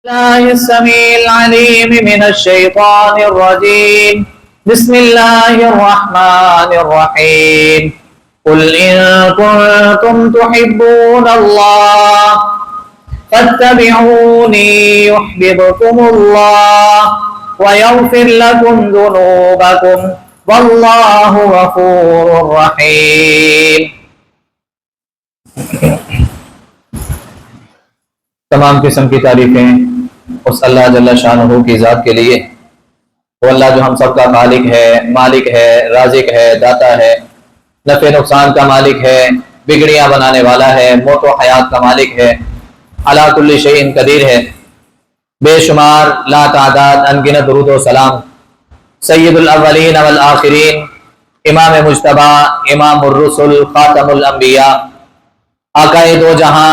الله السميع العليم من الشيطان الرجيم. بسم الله الرحمن الرحيم. قل إن كنتم تحبون الله فاتبعوني يحببكم الله ويغفر لكم ذنوبكم والله غفور رحيم. تمام قسم کی تعریفیں اس اللہ جل شانہ کی ذات کے لیے، وہ اللہ جو ہم سب کا خالق ہے، مالک ہے، رازق ہے، داتا ہے، نفع نقصان کا مالک ہے، بگڑیاں بنانے والا ہے، موت و حیات کا مالک ہے، علی کل شیء قدیر ہے، بے شمار لا تعداد انگنت درود و سلام سید الاولین والآخرین، امام مجتبی، امام الرسل، خاتم الانبیاء، آقائے دو جہاں،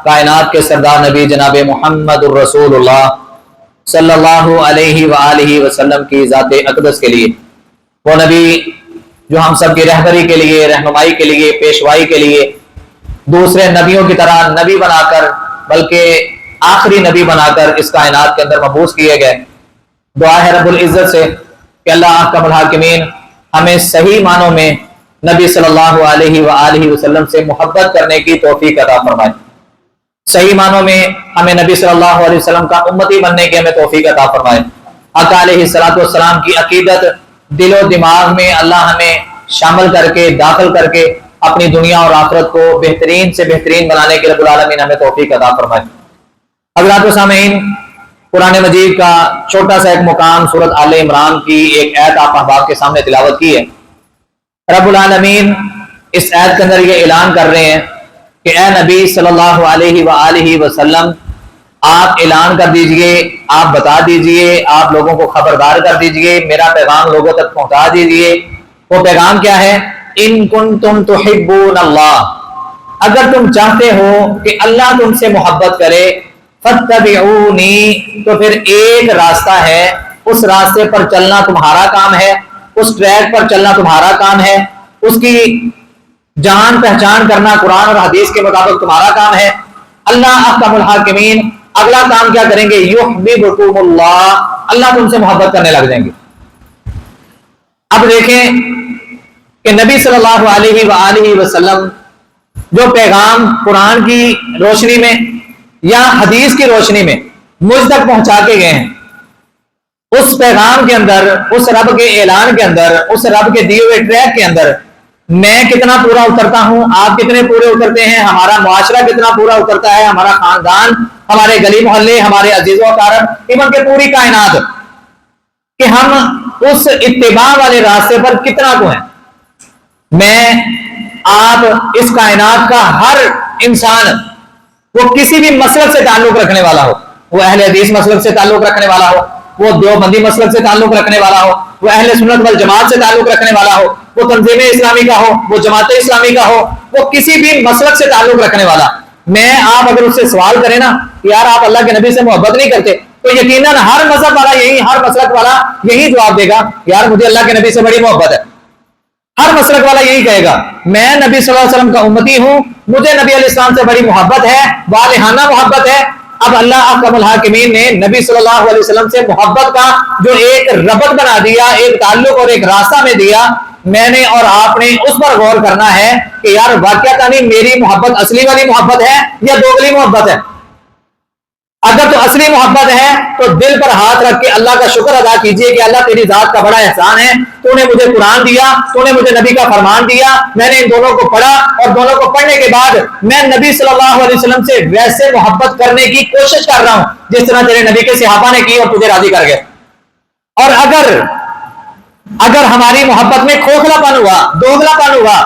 کائنات کے سردار نبی جناب محمد الرسول اللہ صلی اللہ علیہ وآلہ وسلم کی ذات اقدس کے لیے، وہ نبی جو ہم سب کی رہبری کے لیے، رہنمائی کے لیے، پیشوائی کے لیے دوسرے نبیوں کی طرح نبی بنا کر، بلکہ آخری نبی بنا کر اس کائنات کے اندر مبعوث کیے گئے۔ دعا ہے رب العزت سے کہ اللہ احکم الحاکمین ہمیں صحیح معنوں میں نبی صلی اللہ علیہ وآلہ وسلم سے محبت کرنے کی توفیق عطا فرمائے، صحیح معنوں میں ہمیں نبی صلی اللہ علیہ وسلم کا امتی بننے کی ہمیں توفیق عطا فرمائے۔ آقا علیہ السلام کی عقیدت دل و دماغ میں اللہ ہمیں شامل کر کے، داخل کر کے اپنی دنیا اور آخرت کو بہترین سے بہترین بنانے کے رب العالمین ہمیں توفیق عطا فرمائے۔ حضرات و سامعین، قرآن مجید کا چھوٹا سا ایک مقام سورۃ آل عمران کی ایک آیت آپ احباب کے سامنے تلاوت کی ہے۔ رب العالمین اس آیت کے اندر یہ اعلان کر رہے ہیں کہ اے نبی صلی اللہ علیہ وآلہ وسلم، آپ اعلان کر دیجئے، آپ بتا دیجئے، آپ لوگوں کو خبردار کر دیجئے، میرا پیغام لوگوں تک پہنچا دیجئے۔ وہ پیغام کیا ہے؟ ان کنتم تحبون اللہ، اگر تم چاہتے ہو کہ اللہ تم سے محبت کرے، فاتبعونی، تو پھر ایک راستہ ہے، اس راستے پر چلنا تمہارا کام ہے، اس ٹریک پر چلنا تمہارا کام ہے، اس کی جان پہچان کرنا قرآن اور حدیث کے مطابق تمہارا کام ہے۔ اللہ احکم الحاکمین اگلا کام کیا کریں گے؟ یحببکم اللہ، اللہ تم سے محبت کرنے لگ جائیں گے۔ اب دیکھیں کہ نبی صلی اللہ علیہ وآلہ وسلم جو پیغام قرآن کی روشنی میں یا حدیث کی روشنی میں مجھ تک پہنچا کے گئے ہیں، اس پیغام کے اندر، اس رب کے اعلان کے اندر، اس رب کے دیے ہوئے ٹریک کے اندر میں کتنا پورا اترتا ہوں، آپ کتنے پورے اترتے ہیں، ہمارا معاشرہ کتنا پورا اترتا ہے، ہمارا خاندان، ہمارے گلی محلے، ہمارے عزیز و اقارب، ایون کہ پوری کائنات، کہ ہم اس اتباع والے راستے پر کتنا کو ہیں۔ میں، آپ، اس کائنات کا ہر انسان، وہ کسی بھی مسلک سے تعلق رکھنے والا ہو، وہ اہل حدیث مسلک سے تعلق رکھنے والا ہو، وہ دیوبندی مسلک سے تعلق رکھنے والا ہو، وہ اہل سنت والجماعت سے تعلق رکھنے والا ہو، وہ تنظیم اسلامی کا ہو، وہ جماعت اسلامی کا ہو، وہ کسی بھی مسلک سے تعلق رکھنے والا، میں، آپ اگر اس سے سوال کریں نا کہ یار آپ اللہ کے نبی سے محبت نہیں کرتے، تو یقیناً ہر مذہب والا یہی، ہر مسلک والا یہی جواب دے گا، یار مجھے اللہ کے نبی سے بڑی محبت ہے۔ ہر مسلک والا یہی کہے گا، میں نبی صلی اللہ علیہ وسلم کا امتی ہوں، مجھے نبی علیہ السلام سے بڑی محبت ہے، والہانہ محبت ہے۔ اب اللہ احکم الحاکمین نے نبی صلی اللہ علیہ وسلم سے محبت کا جو ایک ربط بنا دیا، ایک تعلق اور ایک راستہ میں دیا، میں نے اور آپ نے اس پر غور کرنا ہے کہ یار واقعتاً میری محبت اصلی والی محبت ہے یا دوگلی محبت ہے۔ اگر تو اصلی محبت ہے تو دل پر ہاتھ رکھ کے اللہ کا شکر ادا کیجئے کہ اللہ تیری ذات کا بڑا احسان ہے، تو نے مجھے قرآن دیا، تو نے مجھے نبی کا فرمان دیا، میں نے ان دونوں کو پڑھا، اور دونوں کو پڑھنے کے بعد میں نبی صلی اللہ علیہ وسلم سے ویسے محبت کرنے کی کوشش کر رہا ہوں جس طرح تیرے نبی کے صحابہ نے کی اور تجھے راضی کر گئے۔ اور اگر ہماری محبت میں کھوکھلا پن ہوا، دوگلا پن ہوا،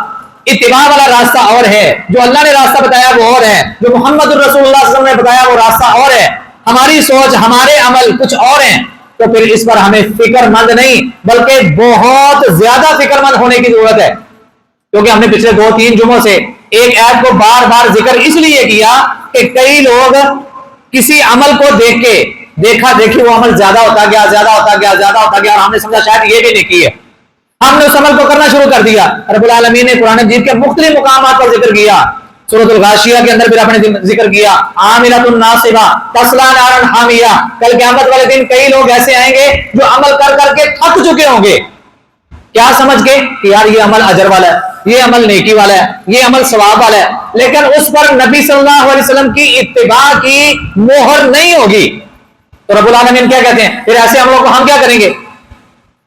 اتباع والا راستہ اور ہے، جو اللہ نے راستہ بتایا وہ اور ہے، جو محمد الرسول اللہ صلی اللہ علیہ وسلم نے بتایا وہ راستہ اور ہے، ہماری سوچ، ہمارے عمل کچھ اور ہیں، تو پھر اس پر ہمیں فکر مند نہیں بلکہ بہت زیادہ فکر مند ہونے کی ضرورت ہے۔ کیونکہ ہم نے پچھلے 2-3 جمعوں سے ایک آیت کو بار بار ذکر اس لیے کیا کہ کئی لوگ کسی عمل کو دیکھا وہ عمل زیادہ ہوتا گیا، اور ہم نے سمجھا شاید یہ بھی نیکی ہے، ہم نے اس عمل کو کرنا شروع کر دیا۔ رب العالمین نے قرآن مجید کے مختلف مقامات پر ذکر کیا، सूरत अल-गाशिया के अंदर फिर आपने जिक्र किया आमिलतुन नासिबा तस्ला नारन हामिया, कल क़यामत वाले दिन कई लोग ऐसे आएंगे जो अमल कर करके थक चुके होंगे, क्या समझ के कि यार ये अमल अजर वाला है, ये अमल नेकी वाला है, ये अमल सवाब वाला है, लेकिन उस पर नबी सल्लल्लाहु अलैहि वसल्लम की इत्तिबा की मोहर नहीं होगी। तो रब्बुल आलमीन क्या कहते हैं, फिर ऐसे अमलों को हम क्या करेंगे,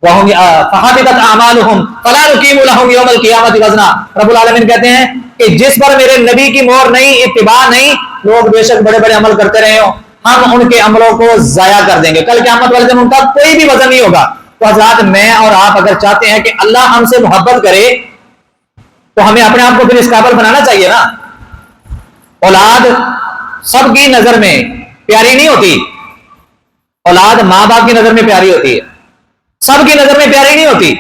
फहाबितत अमालुहुम फला नुकीमु लहुम यौमल क़ियामति वज़ना। रब्बुल आलमीन कहते हैं कि जिस पर मेरे नबी की मोहर नहीं, इत्तिबा नहीं, लोग बेशक बड़े बड़े अमल करते रहे हो, हम उनके अमलों को जाया कर देंगे, कल क़यामत वाले दिन उनका कोई भी वजन नहीं होगा। तो हज़रात, मैं और आप अगर चाहते हैं कि अल्लाह हमसे मोहब्बत करे तो हमें अपने आप को फिर इस काबिल बनाना चाहिए ना। औलाद सबकी नजर में प्यारी नहीं होती, औलाद माँ बाप की नजर में प्यारी होती है, सबकी नजर में प्यारी नहीं होती।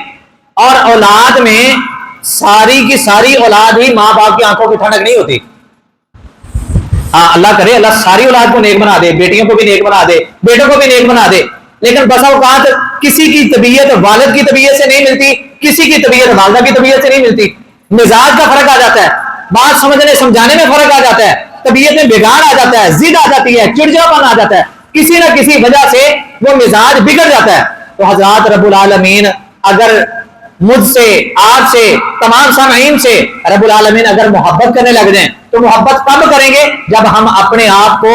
और औलाद में सारी की सारी औलाद ही माँ बाप की आंखों की ठंडक नहीं होती। हाँ, अल्लाह करे अल्लाह सारी औलाद को नेक बना दे, बेटियों को भी नेक बना दे, बेटों को भी नेक बना दे, लेकिन बसा औकात किसी की तबीयत वालिद की तबीयत से नहीं मिलती, किसी की तबीयत वालिदा की तबीयत से नहीं मिलती, मिजाज का फर्क आ जाता है, बात समझने समझाने में फर्क आ जाता है, तबीयत में बिगाड़ आ जाता है, जिद आ जाती है, चिड़चिड़ापन आ जाता है, किसी ना किसी वजह से वो मिजाज बिगड़ जाता है। तो हजरत रब्बुल आलमीन अगर मुझसे, आपसे, तमाम सामईन से रब्बुल आलमीन अगर मोहब्बत करने लग जाएं तो मोहब्बत कब करेंगे, जब हम अपने आप को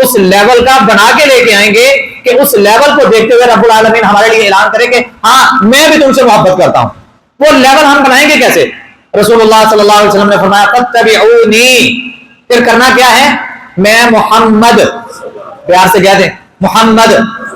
उस लेवल का बना के लेके आएंगे कि उस लेवल को देखते हुए रब्बुल आलमीन हमारे लिए ऐलान करेंगे हाँ मैं भी तुमसे मोहब्बत करता हूं। वो लेवल हम बनाएंगे कैसे? रसूलुल्लाह सल्लल्लाहु अलैहि वसल्लम ने फरमाया फत्तबिऊनी, फिर करना क्या है, मैं मोहम्मद, प्यार से कहते हैं मोहम्मद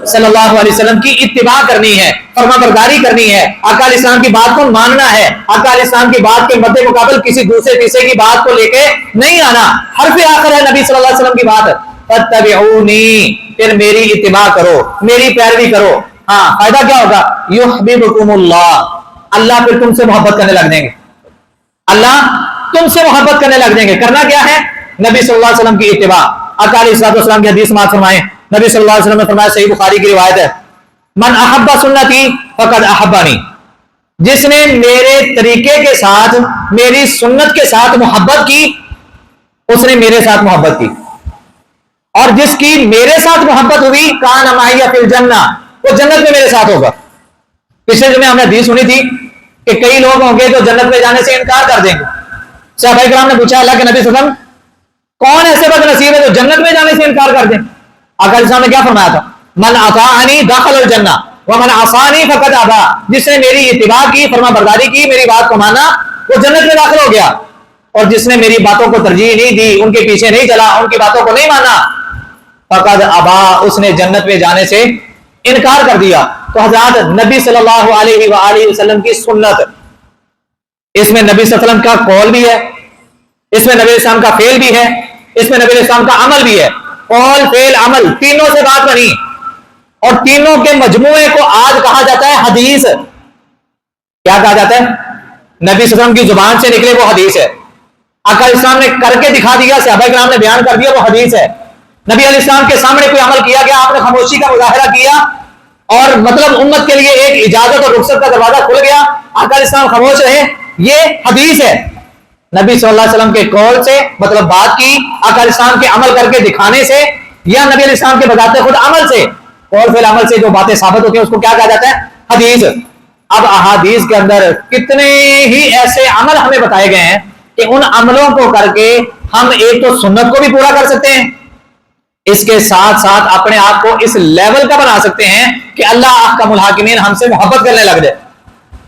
सल्लल्लाहु अलैहि वसल्लम की इत्तिबा करनी है, फरमाबरदारी करनी है, आका अलैहिस्सलाम की बात को मानना है, आका अलैहिस्सलाम की बात के मद्दे मुकाबल किसी दूसरे तीसरे की बात को लेके नहीं आना। हर्फ आखिर है नबी सल्लल्लाहु अलैहि वसल्लम की बात, फत्तबिऊनी, फिर मेरी इत्तिबा करो, मेरी पैरवी करो। हाँ, फायदा क्या होगा, युहब्बिबुकुमुल्लाह, अल्लाह फिर तुमसे मोहब्बत करने लग जाएंगे, अल्लाह तुमसे मोहब्बत करने लग जाएंगे। करना क्या है, नबी सल्लल्लाहु अलैहि वसल्लम की इत्तिबा। आका अलैहिस्सलाम की हदीस माफ फरमाएं, नबी सल्लल्लाहु अलैहि वसल्लम ने फरमाया, सही बुखारी की रिवायत है, मन अहब्बा सुन्नती फकद अहब्बानी, जिसने मेरे तरीके के साथ, मेरी सुन्नत के साथ मोहब्बत की उसने मेरे साथ मोहब्बत की, और जिसकी मेरे साथ मोहब्बत हुई कान माहिया फिल जन्ना, वो जन्नत में मेरे साथ होगा। पिछले जुमे हमने हदीस सुनी थी कि कई लोग होंगे जो जन्नत में जाने से इनकार कर देंगे। सहाबाए किराम ने पूछा, अल्लाह के नबी सल्लल्लाहु अलैहि वसल्लम, कौन ऐसे बदनसीब है जो जन्नत में जाने से इनकार कर दे? आका अलैहि सलाम ने क्या फरमाया था, मन अताअनी दखलल जन्नह व मन असानी फकद अबा, जिसने मेरी इत्तिबा की, फरमाबरदारी की, मेरी बात को माना, वो जन्नत में दाखिल हो गया, और जिसने मेरी बातों को तरजीह नहीं दी, उनके पीछे नहीं चला, उनकी बातों को नहीं माना, फकद अबा, उसने जन्नत में जाने से इनकार कर दिया। तो हज़रत नबी सल्लल्लाहु अलैहि वसल्लम की सुन्नत, इसमें नबी सल्लल्लाहु अलैहि वसल्लम का कौल भी है, इसमें नबी इस्लाम का फेल भी है, इसमें नबी इस्लाम का अमल भी है। कौल फेल अमल तीनों से बात बनी, और तीनों के मजमूए को आज कहा जाता है हदीस। क्या कहा जाता है? नबी सल्लल्लाहु अलैहि वसल्लम की जुबान से निकले वो हदीस है, आका इस्लाम ने करके दिखा दिया, सहाबाए किराम ने बयान कर दिया, वो हदीस है। नबी अलैहिस्सलाम के सामने कोई अमल किया गया, आपने खामोशी का मुजाहरा किया, और मतलब उम्मत के लिए एक इजाजत और रुखसत का दरवाजा खुल गया, आका अलैहिस्सलाम खामोश रहे, ये हदीस है। नबी सल्लल्लाहु अलैहि वसल्लम के कौल से मतलब बात की, आका अलैहिस्सलाम के अमल करके दिखाने से, या नबी अलैहिस्सलाम के बताते खुद अमल से, कौल फेल अमल से जो बातें साबित होती हैं उसको क्या कहा जाता है? हदीस। अब अहादीस के अंदर कितने ही ऐसे अमल हमें बताए गए हैं कि उन अमलों को करके हम एक तो सुन्नत को भी पूरा कर सकते हैं, इसके साथ साथ अपने आप को इस लेवल का बना सकते हैं कि अल्लाह अहकमुल हाकिमीन हमसे मोहब्बत करने लग जाए।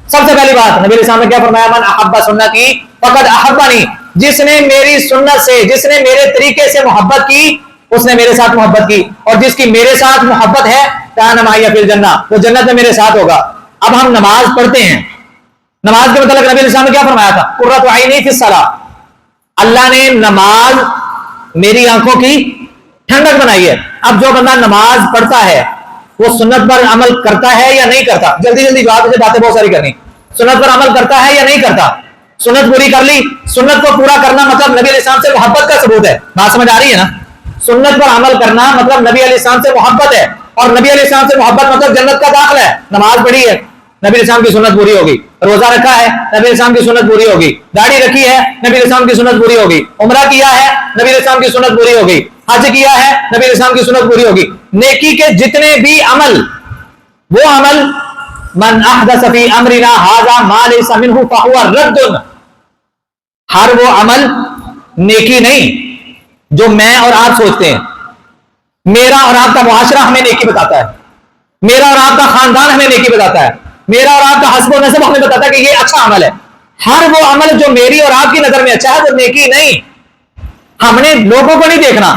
सबसे पहली बात नबी अलैहि सलाम ने क्या फरमाया, मन अहब्बा सुन्नती फकद अहब्बानी, जिसने मेरी सुन्नत से, जिसने मेरे तरीके से मोहब्बत की उसने मेरे साथ मोहब्बत की, और जिसकी मेरे साथ मोहब्बत है कान माहिया फिल जन्नह, वो जन्नत में मेरे साथ होगा। अब हम नमाज पढ़ते हैं, नमाज के मतलब नबी अलैहि सलाम ने क्या फरमाया था, कुर्रतु ऐनी फिस सलाह, अल्लाह ने नमाज मेरी आंखों की ठंडक बनाई है। अब जो बंदा नमाज पढ़ता है वो सुन्नत पर अमल करता है या नहीं करता? जल्दी जल्दी जवाब से, बातें बहुत सारी करनी। सुन्नत पर अमल करता है या नहीं करता? सुन्नत पूरी कर ली, सुन्नत को पूरा करना मतलब नबी अलैहिस्सलाम से मोहब्बत का सबूत है। बात समझ आ रही है ना? सुन्नत पर अमल करना मतलब नबी अलैहिस्सलाम से मोहब्बत है, और नबी अलैहिस्सलाम से मोहब्बत मतलब जन्नत का दाखिला है। नमाज पढ़ी है, नबी इस्लाम की सुन्नत पूरी होगी। रोजा रखा है, नबी इस्लाम की सुन्नत पूरी होगी। दाढ़ी रखी है, नबी इस्लाम की सुन्नत पूरी होगी। उम्रा किया है, नबी इस्लाम की सुन्नत पूरी होगी। हज किया है, नबी इस्लाम की सुन्नत पूरी होगी। नेकी के जितने भी अमल, वो अमल मन अहदस फी अमरिना हाजा मा लैसा मिन्हु फहुवा रद्दुन, हर वो अमल नेकी नहीं जो मैं और आप सोचते हैं। मेरा और आपका मुआशरा हमें नेकी बताता है, मेरा और आपका खानदान हमें नेकी बताता है, मेरा और आपका हस्ब नसब हमें बताता है कि ये अच्छा अमल है। हर वो अमल जो मेरी और आपकी नजर में अच्छा है वो नेकी नहीं। हमने लोगों को नहीं देखना,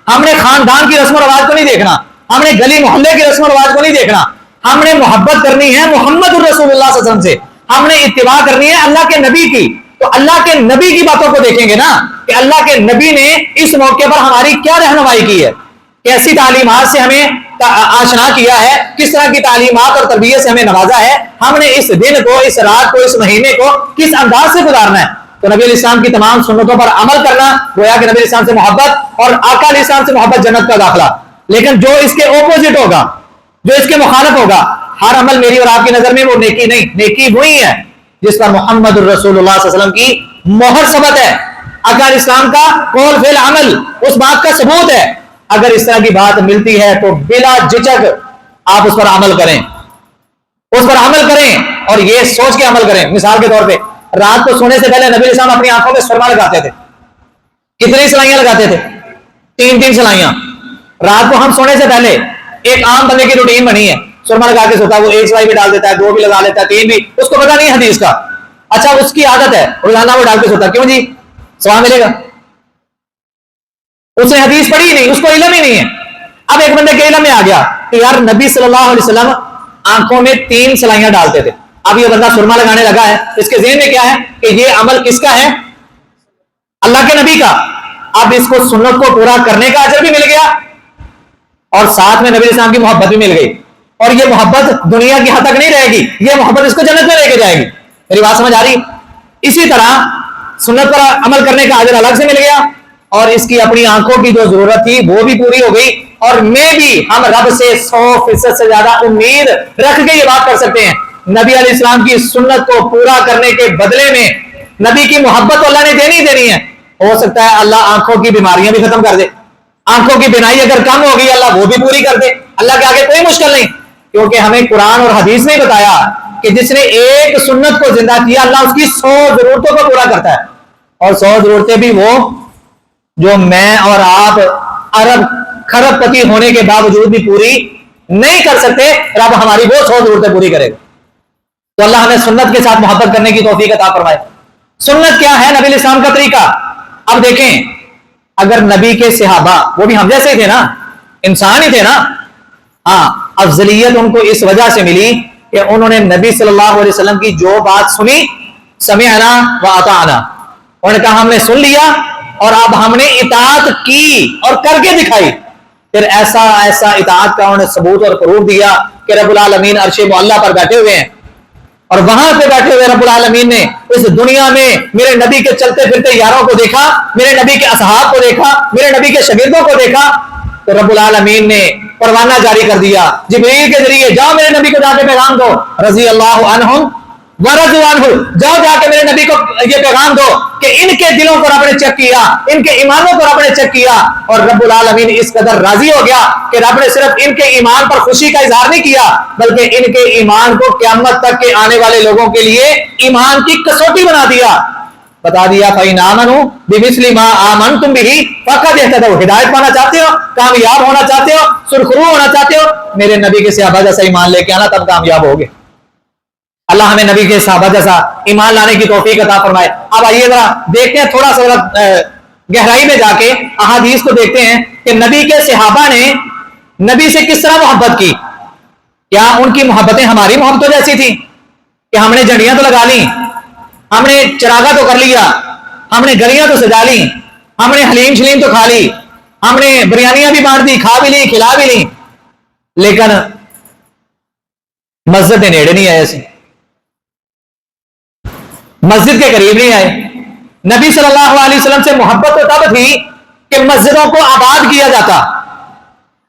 हमने खानदान की रस्म रवाज को नहीं देखना, हमने गली मोहल्ले की रस्म रवाज को नहीं देखना। हमने मोहब्बत करनी है मोहम्मद रसूलुल्लाह सल्लल्लाहु अलैहि वसल्लम से, हमने इत्तिबा करनी है अल्लाह के नबी की। तो अल्लाह के नबी की बातों को देखेंगे ना कि अल्लाह के नबी ने इस मौके पर हमारी क्या रहनुमाई की है, कैसी तालीमात से हमें आशना किया है, किस तरह की तालीमात और तरबियत से हमें नवाजा है, हमने इस दिन को, इस रात को, इस महीने को किस अंदाज से गुजारना है। तो नबी इस्लाम की तमाम सुन्नतों पर अमल करना गोया कि नबी इस्लाम से मोहब्बत और आका इस्लाम से मोहब्बत जन्नत का दाखिला। लेकिन जो इसके ओपोजिट होगा, जो इसके मुखालिफ होगा, हर अमल मेरी और आपकी नजर में वो नेकी नहीं। नेकी वही है जिस पर मोहम्मद रसूलुल्लाह सल्लल्लाहु अलैहि वसल्लम की मोहर सबत है। अगर इस्लाम का कौल फेल अमल उस बात का सबूत है। अगर इस तरह की बात मिलती है तो बिला झिझक आप उस पर अमल करें, उस पर अमल करें और ये सोच के अमल करें। मिसाल के तौर पे रात को सोने से पहले नबी इस्लाम अपनी आंखों में सुरमा लगाते थे। कितनी सलाइयां लगाते थे? 3-3 सलाइयां। रात को हम सोने से पहले एक आम बंदे की रूटीन बनी है, सुरमा लगा के सोता है। वो एक सलाई भी डाल देता है, 2 भी लगा लेता है, 3 भी, उसको पता नहीं हदीस का। अच्छा, उसकी आदत है रोजाना वो डाल के सोता। क्यों जी? सवाब मिलेगा। उसने हदीस पढ़ी नहीं, उसको इल्म ही नहीं है। अब एक बंदे के इल्म में आ गया कि यार नबी सल्लल्लाहु अलैहि वसल्लम आंखों में 3 सलाइयां डालते थे। अब ये बंदा सुरमा लगाने लगा है, इसके ज़हन में क्या है कि ये अमल किसका है? अल्लाह के नबी का। अब इसको सुन्नत को पूरा करने का अजर भी मिल गया और साथ में नबी इस्लाम की मोहब्बत भी मिल गई। और ये मोहब्बत दुनिया की हद तक नहीं रहेगी, ये मोहब्बत इसको जन्नत में लेके जाएगी। मेरी बात समझ आ रही? इसी तरह सुन्नत पर अमल करने का अजर अलग से मिल गया और इसकी अपनी आंखों की जो जरूरत थी वो भी पूरी हो गई। और मैं भी हम रब से 100% से ज्यादा उम्मीद रख के ये बात कर सकते हैं, नबी अलैहिस्सलाम की सुन्नत को पूरा करने के बदले में नबी की मोहब्बत अल्लाह ने देनी है। हो सकता है अल्लाह आंखों की बीमारियां भी खत्म कर दे, आंखों की बिनाई अगर कम हो गई अल्लाह वो भी पूरी कर दे। अल्लाह के आगे कोई मुश्किल नहीं, क्योंकि हमें कुरान और हदीस ने बताया कि जिसने एक सुन्नत को जिंदा किया अल्लाह उसकी 100 जरूरतों को पूरा करता है। और 100 जरूरतें भी वो जो मैं और आप अरब खरबपति होने के बावजूद भी पूरी नहीं कर सकते, रब हमारी वो 100 जरूरतें पूरी करेगा। तो अल्लाह हमें सुन्नत के साथ मोहब्बत करने की तौफीक अता फरमाए। सुन्नत क्या है? नबी इस्लाम का तरीका। अब देखें, अगर नबी के सहाबा, वो भी हम जैसे ही थे ना, इंसान ही थे ना, हाँ, अफजलियत उनको इस वजह से मिली कि उन्होंने नबी सल्लल्लाहु अलैहि वसल्लम की जो बात सुनी, समिअना व अताअना, उन्होंने कहा हमने सुन लिया और अब हमने इताअत की और करके दिखाई। फिर ऐसा ऐसा इताअत का उन्होंने सबूत और प्रूफ दिया कि रब्बुल आलमीन अर्शे मुअल्ला पर बैठे हुए हैं और वहां पे बैठे हुए रब्बुल आलमीन ने इस दुनिया में मेरे नबी के चलते फिरते यारों को देखा, मेरे नबी के असहाब को देखा, मेरे नबी के शागिर्दों को देखा। तो रब्बुल आलमीन ने परवाना जारी कर दिया जिब्रील के जरिए, जाओ मेरे नबी को जाके पैगाम दो, रज़ी अल्लाहु अन्हुम व रज़ू अन्हु, जाओ जाके मेरे नबी को ये पैगाम दो कि इनके दिलों को रब ने चेक किया, इनके ईमानों को रब ने चेक किया और रब्बुल आलमीन इस कदर राजी हो गया कि रब ने सिर्फ इनके ईमान पर खुशी का इजहार नहीं किया, बल्कि इनके ईमान को क़यामत तक के आने वाले लोगों के लिए ईमान की कसौटी बना दिया। बता दिया फ़इन आमनू बिमिस्लि मा आमनतुम बिही फ़क़द इहतदौ। हिदायत पाना चाहते हो, कामयाब होना चाहते हो, सुरखरू होना चाहते हो, मेरे नबी के सहाबा जैसा ईमान लेके आना, तब कामयाब होगे। अल्लाह हमें नबी के सहाबा जैसा ईमान लाने की तौफीक अता फरमाए। अब आइए जरा देखते हैं, थोड़ा सा गहराई में जाके अहादीस को देखते हैं कि नबी के सहाबा ने नबी से किस तरह मोहब्बत की। क्या उनकी मोहब्बतें हमारी मोहब्बतों जैसी थी कि हमने झंडियां तो लगा ली, हमने चरागा तो कर लिया, हमने गलियां तो सजा ली, हमने हलीम शलीम तो खा ली, हमने बिरयानियां भी बांट दी, खा भी ली, खिला भी ली, लेकिन मस्जिद के नेड़े नहीं आए, ऐसे मस्जिद के करीब नहीं आए। नबी सल्लल्लाहु अलैहि वसल्लम से मोहब्बत तो तब थी कि मस्जिदों को आबाद किया जाता।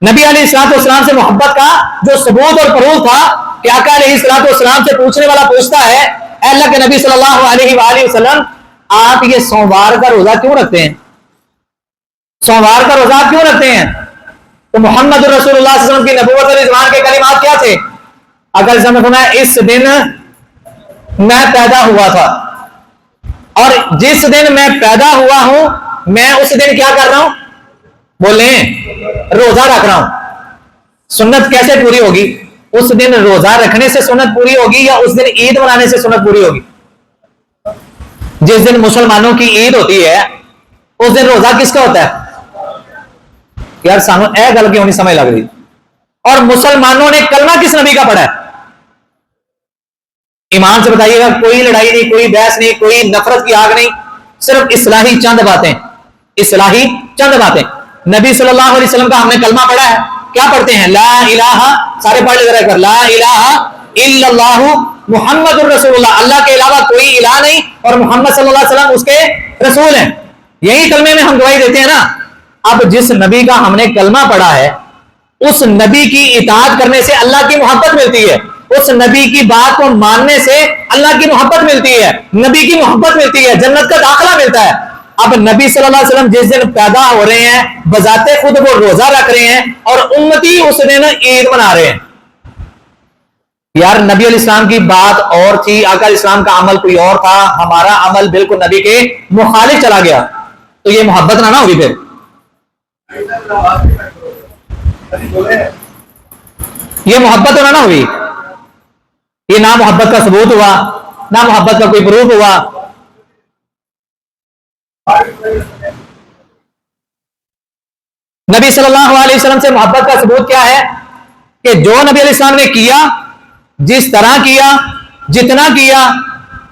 नबी अलैहिस्सलाम से मोहब्बत का जो सबूत और प्रूफ था کہ آقا علیہ الصلوۃ والسلام سے پوچھنے والا پوچھتا ہے اے اللہ کے نبی صلی اللہ علیہ وآلہ وسلم آپ یہ سوموار کا روزہ کیوں رکھتے ہیں؟ سوموار کا روزہ کیوں رکھتے ہیں؟ تو محمد رسول اللہ صلی اللہ علیہ وسلم کی نبوت والی زبان کے کلمات کیا تھے؟ آقا علیہ السلام نے فرمایا اس دن میں پیدا ہوا تھا اور جس دن میں پیدا ہوا ہوں میں اس دن کیا کر رہا ہوں؟ بولیں روزہ رکھ رہا ہوں۔ سنت کیسے پوری ہوگی؟ اس دن روزہ رکھنے سے سنت پوری ہوگی یا اس دن عید منانے سے سنت پوری ہوگی؟ جس دن مسلمانوں کی عید ہوتی ہے اس دن روزہ کس کا ہوتا ہے؟ یار سانو اے گل کیوں نہیں سمجھ لگ رہی؟ اور مسلمانوں نے کلمہ کس نبی کا پڑھا ہے؟ ایمان سے بتائیے گا، کوئی لڑائی نہیں، کوئی بحث نہیں، کوئی نفرت کی آگ نہیں، صرف اصلاحی چند باتیں، اصلاحی چند باتیں۔ نبی صلی اللہ علیہ وسلم کا ہم نے کلمہ پڑھا ہے، کیا پڑھتے ہیں؟ لا الہ، سارے پڑھ لے کر، لا الہ الا اللہ محمد الرسول اللہ، اللہ کے علاوہ کوئی الہ نہیں اور محمد صلی اللہ علیہ وسلم اس کے رسول ہیں۔ یہی کلمے میں ہم گواہی دیتے ہیں نا۔ اب جس نبی کا ہم نے کلمہ پڑھا ہے اس نبی کی اطاعت کرنے سے اللہ کی محبت ملتی ہے، اس نبی کی بات کو ماننے سے اللہ کی محبت ملتی ہے، نبی کی محبت ملتی ہے، جنت کا داخلہ ملتا ہے۔ اب نبی صلی اللہ علیہ وسلم جس دن پیدا ہو رہے ہیں بذات خود وہ روزہ رکھ رہے ہیں اور امتی اس دن عید منا رہے ہیں۔ یار نبی علیہ السلام کی بات اور تھی، آقا علیہ السلام کا عمل کوئی اور تھا، ہمارا عمل بالکل نبی کے مخالف چلا گیا، تو یہ محبت نہ ہوگی؟ پھر یہ محبت نہ ہوئی، یہ نہ محبت کا ثبوت ہوا نہ محبت کا کوئی پروف ہوا۔ نبی صلی اللہ علیہ وسلم سے محبت کا ثبوت کیا ہے؟ کہ جو نبی علیہ السلام نے کیا، جس طرح کیا، جتنا کیا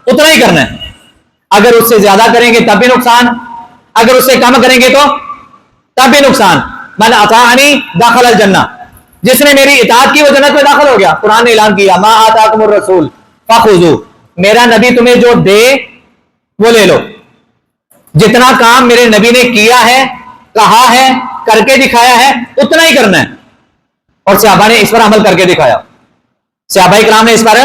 اتنا ہی کرنا ہے۔ اگر اس سے زیادہ کریں گے تب بھی نقصان، اگر اس سے کم کریں گے تو تب بھی نقصان۔ من اطاعنی دخل الجنہ، جس نے میری اطاعت کی وہ جنت میں داخل ہو گیا۔ قرآن نے اعلان کیا ما آتاکم الرسول فخذوہ، میرا نبی تمہیں جو دے وہ لے لو۔ جتنا کام میرے نبی نے کیا ہے، کہا ہے، کر کے دکھایا ہے اتنا ہی کرنا ہے۔ اور صحابہ نے اس پر عمل کر کے دکھایا، صحابہ کرام نے اس پر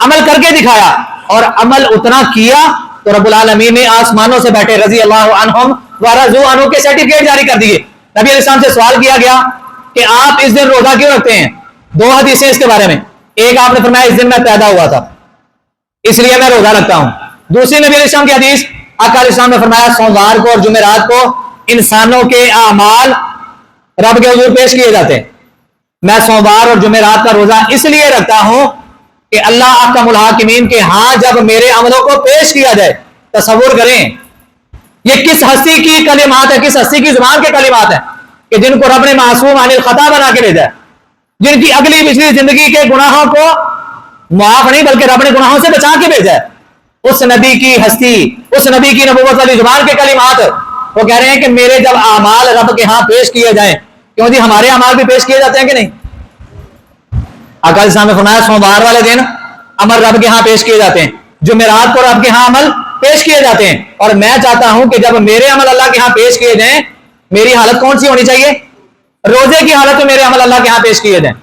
عمل کر کے دکھایا اور عمل اتنا کیا تو رب العالمین نے آسمانوں سے بیٹھے رضی اللہ عنہم ورضوا عنہ کے سرٹیفکیٹ جاری کر دیے۔ نبی علیہ السلام سے سوال کیا گیا کہ آپ اس دن روزہ کیوں رکھتے ہیں؟ دو حدیثیں اس کے بارے میں، ایک آپ نے فرمایا اس دن میں پیدا ہوا تھا اس لیے میں روزہ رکھتا ہوں، دوسری نبی علیہ السلام کی حدیث آقا علیہ السلام نے فرمایا سوموار کو اور جمعرات کو انسانوں کے اعمال رب کے حضور پیش کیے جاتے ہیں، میں سوموار اور جمعرات کا روزہ اس لیے رکھتا ہوں کہ اللہ احکم الحاکمین کے ہاں جب میرے عملوں کو پیش کیا جائے، تصور کریں یہ کس ہستی کی کلمات ہے، کس ہستی کی زبان کے کلمات ہیں کہ جن کو رب نے معصوم عن الخطا بنا کے بھیجا ہے، جن کی اگلی پچھلی زندگی کے گناہوں کو معاف نہیں بلکہ رب نے گناہوں سے بچا کے بھیجا ہے۔ اس نبی کی ہستی، اس نبی کی نبوت والی زبان کے کلمات، وہ کہہ رہے ہیں کہ میرے جب اعمال رب کے ہاں پیش کیے جائیں، کیوں جی ہمارے اعمال بھی پیش کیے جاتے ہیں کہ نہیں؟ آقا علیہ السلام نے فرمایا سوموار والے دن عمل رب کے ہاں پیش کیے جاتے ہیں، جمعرات کو رب کے ہاں عمل پیش کیے جاتے ہیں، اور میں چاہتا ہوں کہ جب میرے عمل اللہ کے ہاں پیش کیے جائیں میری حالت کون سی ہونی چاہیے؟ روزے کی حالت میں میرے عمل اللہ کے ہاں پیش کیے جائیں۔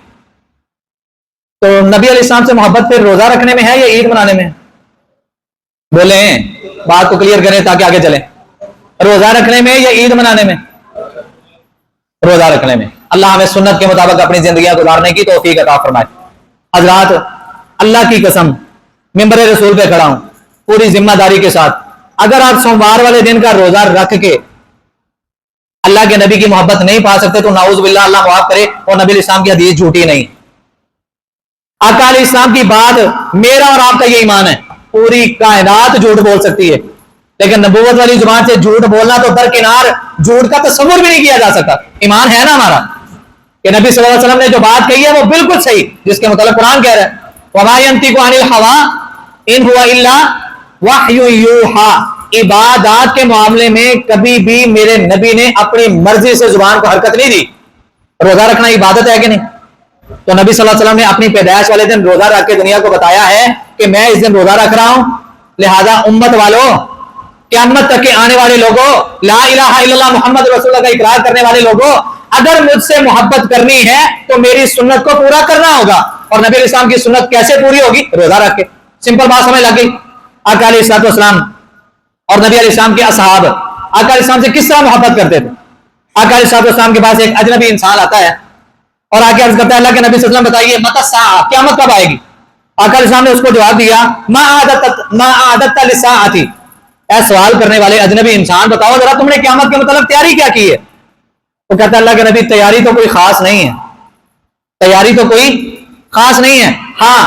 تو نبی علیہ السلام سے محبت پھر روزہ رکھنے میں ہے یا عید منانے میں؟ بولیں بات کو کلیئر کریں تاکہ آگے چلیں۔ روزہ رکھنے میں یا عید منانے میں؟ روزہ رکھنے میں۔ اللہ ہمیں سنت کے مطابق اپنی زندگیاں گزارنے کی توفیق عطا فرمائے۔ حضرات اللہ کی قسم ممبر رسول پہ کھڑا ہوں پوری ذمہ داری کے ساتھ، اگر آپ سوموار والے دن کا روزہ رکھ کے اللہ کے نبی کی محبت نہیں پا سکتے تو نعوذ باللہ اللہ معاف کرے، اور نبی علیہ السلام کی حدیث جھوٹی نہیں۔ آقا علیہ السلام کی بات میرا اور آپ کا یہ ایمان ہے، پوری کائنات جھوٹ بول سکتی ہے لیکن نبوت والی زبان سے جھوٹ بولنا تو درکنار، جھوٹ کا تصور بھی نہیں کیا جا سکتا۔ ایمان ہے نا ہمارا کہ نبی صلی اللہ علیہ وسلم نے جو بات کہی ہے وہ بالکل صحیح، جس کے متعلق قرآن کہہ رہا ہے وَمَا يَنْطِقُ عَنِ الْهَوَىٰ إِنْ هُوَ إِلَّا وَحْيٌ يُوحَىٰ، عبادات کے معاملے میں کبھی بھی میرے نبی نے اپنی مرضی سے زبان کو حرکت نہیں دی۔ روزہ رکھنا عبادت ہے کہ نہیں؟ تو نبی صلی اللہ علیہ وسلم نے اپنی پیدائش والے دن روزہ رکھ کے دنیا کو بتایا ہے کہ میں اس دن روزہ رکھ رہا ہوں، لہذا امت والوں، قیامت تک کے آنے والے لوگوں، لا الہ الا اللہ محمد رسول اللہ کا اقرار کرنے والے لوگوں، اگر مجھ سے محبت کرنی ہے تو میری سنت کو پورا کرنا ہوگا۔ और नबी अलैहिस्सलाम की सुन्नत कैसे पूरी होगी? रोजा रख के। सिंपल बात समझ लग गई। आका अलैहिस्सलाम और नबी अलैहिस्सलाम के असहाब आका अलैहिस्सलाम से किस तरह मोहब्बत करते थे। आका अलैहिस्सलाम के पास एक अजनबी इंसान आता है और आके अर्ज करता है, अल्लाह के नबी सल्लल्लाहु अलैहि वसल्लम बताइए मता साआ, क़यामत कब आएगी? आका अलैहिस्सलाम ने उसको जवाब दिया, मा आदत लिस्साअती, ऐ सवाल करने वाले अजनबी इंसान बताओ जरा तुमने क़यामत के मतलब तैयारी क्या की है? तो कहता है, अल्लाह के नबी तैयारी तो कोई खास नहीं है, तैयारी तो कोई खास नहीं है। हाँ,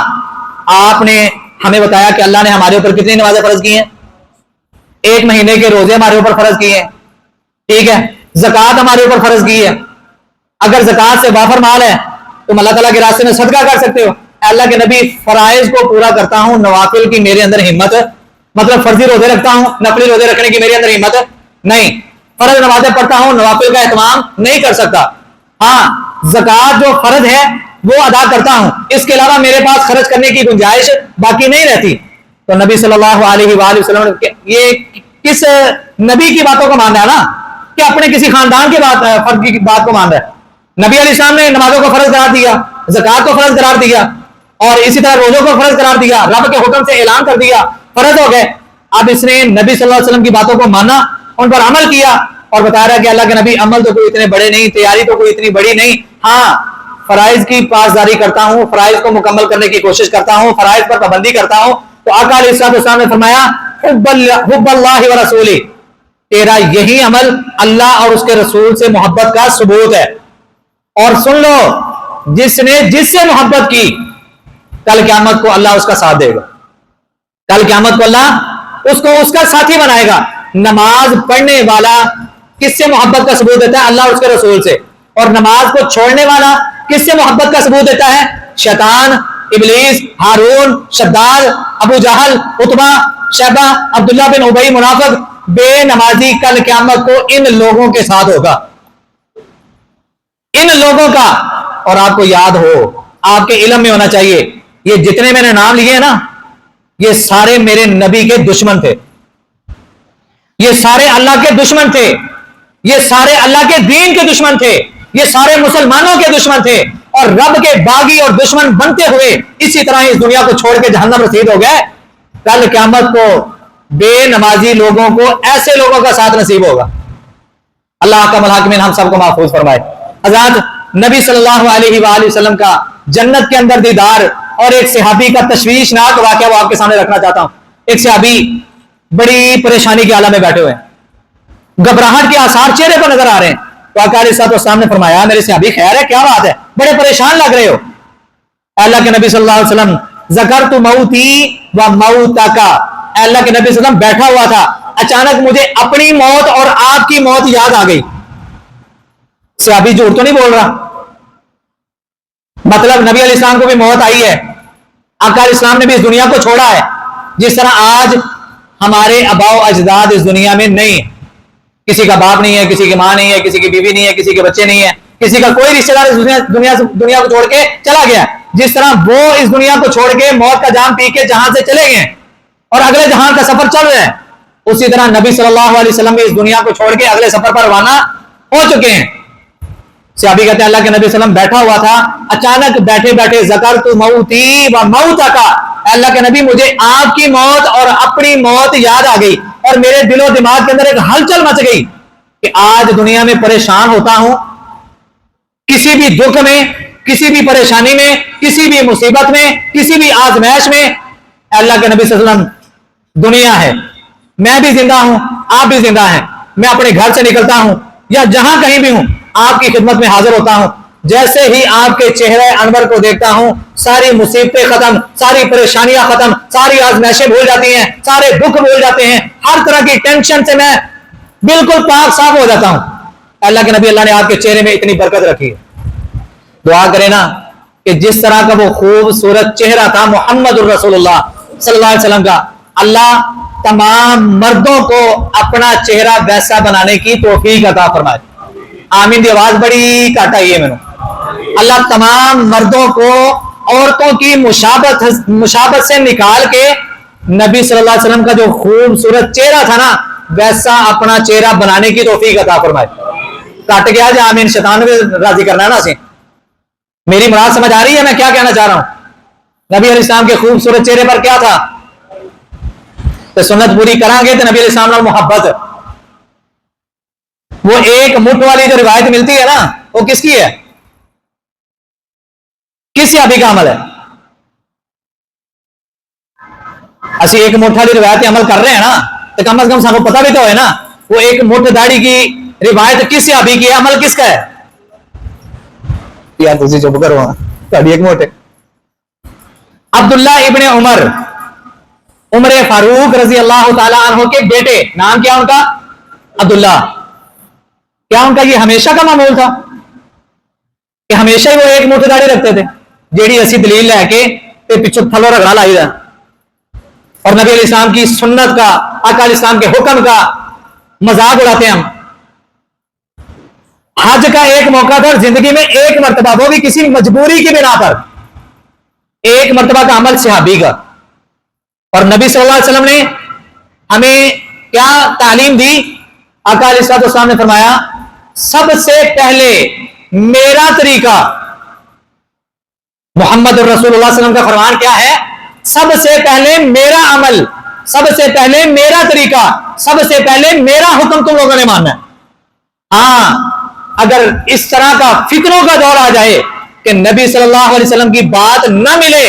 आपने हमें बताया कि अल्लाह ने हमारे ऊपर कितनी नमाजें फर्ज की हैं, 1 महीने के रोजे हमारे ऊपर फर्ज किए हैं, ठीक है, ज़कात हमारे ऊपर फर्ज की है। अगर ज़कात से वाफर माल है तुम अल्लाह ताला के रास्ते में सदका कर सकते हो। अल्लाह के नबी फराइज को पूरा करता हूं, नवाफिल की मेरे अंदर हिम्मत, मतलब फर्जी रोजे रखता हूं, नफली रोजे रखने की मेरे अंदर हिम्मत नहीं, फर्ज नमाजें पढ़ता हूं, नवाफिल का एहतमाम नहीं कर सकता। हाँ, ज़कात जो फर्ज है वो अदा करता हूं, इसके अलावा मेरे पास खर्च करने की गुंजाइश बाकी नहीं रहती। तो नबी सल्लल्लाहु अलैहि वसल्लम ये किस नबी की बातों को मान रहा है ना, कि अपने किसी खानदान के फर्ज की बात को मान रहा है। नबी अलैहिस्सलाम ने नमाजों को फर्ज करार दिया, ज़कात को फर्ज करार दिया, और इसी तरह रोजों को फर्ज करार दिया, रब के हुक्म से ऐलान कर दिया, फर्ज हो गए। अब इसने नबी सल्लल्लाहु अलैहि वसल्लम की बातों को माना, उन पर अमल किया और बता रहा है कि अल्लाह के नबी अमल तो कोई इतने बड़े नहीं, तैयारी तो कोई इतनी बड़ी नहीं, हाँ फराइज की पासदारी करता हूँ, फराइज को मुकम्मल करने की कोशिश करता हूँ, फराइज पर पाबंदी करता हूँ। तो आका अलैहिस्सलाम ने फरमाया, हुब्बल्लाहि व रसूली, तेरा यही अमल अल्लाह और उसके रसूल से मोहब्बत का सबूत है। और सुन लो, जिससे मोहब्बत की कल क़यामत को अल्लाह उसका साथ देगा, कल क़यामत को अल्लाह उसको उसका साथी बनाएगा। नमाज पढ़ने वाला किससे मोहब्बत का सबूत देता है? अल्लाह और उसके रसूल से। और नमाज को छोड़ने वाला किससे मोहब्बत का सबूत देता है? शैतान, इब्लीस, हारून, शद्दाद, अबू जहल, उतबा, शैबा, अब्दुल्ला बिन उबई मुनाफिक, बेनमाजी कल क़यामत को इन लोगों के साथ होगा, इन लोगों का। और आपको याद हो, आपके इल्म में होना चाहिए, ये जितने मैंने नाम लिए हैं ना, ये सारे मेरे नबी के दुश्मन थे, ये सारे अल्लाह के दुश्मन थे, ये सारे अल्लाह के दीन के दुश्मन थे, ये सारे मुसलमानों के दुश्मन थे, और रब के बागी और दुश्मन बनते हुए इसी तरह इस दुनिया को छोड़ के जहन्नम रसीद हो गए। कल क़यामत को बेनमाजी लोगों को ऐसे लोगों का साथ नसीब होगा। अल्लाह का हाकिमीन हम सबको महफूज फरमाए। हज़रत नबी सल्लल्लाहु अलैहि वसल्लम का जन्नत के अंदर दीदार और एक सहाबी का तशवीशनाक वाक़या वो आपके सामने रखना चाहता हूं। एक सहाबी बड़ी परेशानी की हालत में बैठे हुए हैं, घबराहट के आसार चेहरे पर नजर आ रहे हैं। तो आका अलैहिस्सलाम ने फरमाया, मेरे सहाबी खैर है, क्या बात है, बड़े परेशान लग रहे हो? अल्लाह के नबी सल्लल्लाहु अलैहि वसल्लम, ज़करतु मौती व मौतका, अल्लाह के नबी सल्लल्लाहु अलैहि वसल्लम बैठा हुआ था, अचानक मुझे अपनी मौत और आपकी मौत याद आ गई। सहाबी झूठ तो नहीं बोल रहा, मतलब नबी अलैहिस्सलाम को भी मौत आई है, आका अलैहिस्सलाम ने भी इस दुनिया को छोड़ा है। जिस तरह आज हमारे आबाओ अजदाद इस दुनिया में नहीं है, किसी का बाप नहीं है, किसी की मां नहीं है, किसी की बीवी नहीं है, किसी के बच्चे नहीं है, किसी का कोई रिश्तेदार इस दुनिया को छोड़ के चला गया। जिस तरह वो इस दुनिया को छोड़ के मौत का जाम पी के जहां से चले गए और अगले जहां का सफर चल रहा है, उसी तरह नबी सल्लल्लाहु अलैहि वसल्लम भी इस दुनिया को छोड़ के अगले सफर पर रवाना हो चुके हैं। सहाबी कहते हैं, अल्लाह के नबी सल्लल्लाहु अलैहि वसल्लम बैठा हुआ था, अचानक बैठे बैठे ज़करतु मौती व मौतका, अल्लाह के नबी मुझे आपकी मौत और अपनी मौत याद आ गई, और मेरे दिलो दिमाग के अंदर एक हलचल मच गई कि आज दुनिया में परेशान होता हूं, किसी भी दुख में, किसी भी परेशानी में, किसी भी मुसीबत में, किसी भी आजमाइश में, अल्लाह के नबी सल्लल्लाहु अलैहि वसल्लम दुनिया है, मैं भी जिंदा हूं, आप भी जिंदा हैं, मैं अपने घर से निकलता हूं या जहां कहीं भी हूं आपकी खिदमत में हाजिर होता हूं। जैसे ही आपके चेहरे अनवर को देखता हूं, सारी मुसीबतें खत्म, सारी परेशानियां खत्म, सारी आजमाइशें भूल जाती हैं, सारे दुख भूल जाते हैं, हर तरह की टेंशन से मैं बिल्कुल पाक साफ हो जाता हूं। अल्लाह के नबी, अल्लाह ने आपके चेहरे में इतनी बरकत रखी है। दुआ करें ना कि जिस तरह का वो खूबसूरत चेहरा था मुहम्मदुर रसूलुल्लाह सल्लल्लाहु अलैहि वसल्लम का, अल्लाह तमाम मर्दों को अपना चेहरा वैसा बनाने की तौफीक अता फरमाए। आमीन की आवाज बड़ी घट आई है मैंने। अल्लाह तमाम मर्दों को औरतों की मुशाबत से निकाल के नबी सल्लल्लाहु अलैहि वसल्लम का जो खूबसूरत चेहरा था ना, वैसा अपना चेहरा बनाने की तौफीक अता फरमाए। कट गया जी, आमीन, शैतान भी राजी करना है ना। میری مراد سمجھ آ رہی ہے میں کیا کہنا چاہ رہا ہوں؟ نبی علیہ السلام کے خوبصورت چہرے پر کیا تھا؟ تو سنت پوری کریں گے تو نبی علیہ السلام نے محبت. وہ ایک مٹھ والی جو روایت ملتی ہے نا وہ کس کی ہے؟ کس صحابی کا عمل ہے؟ اسی ایک مٹھ والی روایت عمل کر رہے ہیں نا تو کم از کم سانو پتا بھی تو ہے نا وہ ایک مٹھ داڑھی کی روایت کس صحابی کی ہے، عمل کس کا ہے؟ یار تسی چپ کرو، ایک موٹے عبداللہ ابن عمر فاروق رضی اللہ تعالی عنہ کے بیٹے، نام کیا ان کا؟ عبداللہ. کیا ان کا یہ ہمیشہ کا معمول تھا کہ ہمیشہ ہی وہ ایک موٹے داڑھی رکھتے تھے جیڑی اسی دلیل لے کے پیچھے تھلو رگڑا لائی دا اور نبی علیہ السلام کی سنت کا، آقا علیہ السلام کے حکم کا مذاق اڑاتے ہیں ہم؟ حج کا ایک موقع تھا زندگی میں ایک مرتبہ، وہ بھی کسی مجبوری کی بنا پر، ایک مرتبہ کا عمل صحابی کا. اور نبی صلی اللہ علیہ وسلم نے ہمیں کیا تعلیم دی؟ آقا علیہ السلام نے فرمایا سب سے پہلے میرا طریقہ، محمد رسول اللہ صلی اللہ علیہ وسلم کا فرمان کیا ہے؟ سب سے پہلے میرا عمل، سب سے پہلے میرا طریقہ، سب سے پہلے میرا حکم تم لوگوں نے ماننا ہے. ہاں اگر اس طرح کا فکروں کا دور آ جائے کہ نبی صلی اللہ علیہ وسلم کی بات نہ ملے،